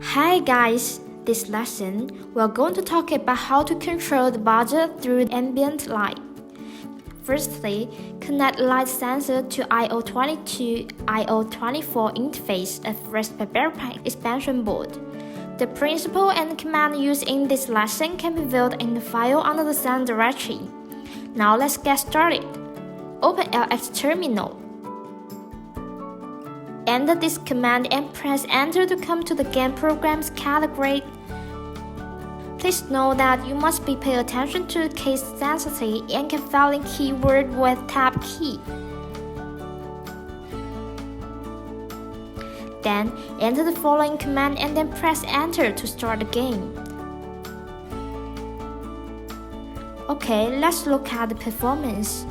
Hi guys! This lesson, we're going to talk about how to control the budget through ambient light. Firstly, connect light sensor to I/O22, I/O24 interface of Raspberry Pi expansion board. The principle and command used in this lesson can be viewed in the file under the same directory. Now let's get started. Open LX terminal. Enter this command and press enter to come to the game program's category. Please know that you must be pay attention to case sensitivity and can fill in keyword with tab key. Then enter the following command and then press enter to start the game. Okay, let's look at the performance.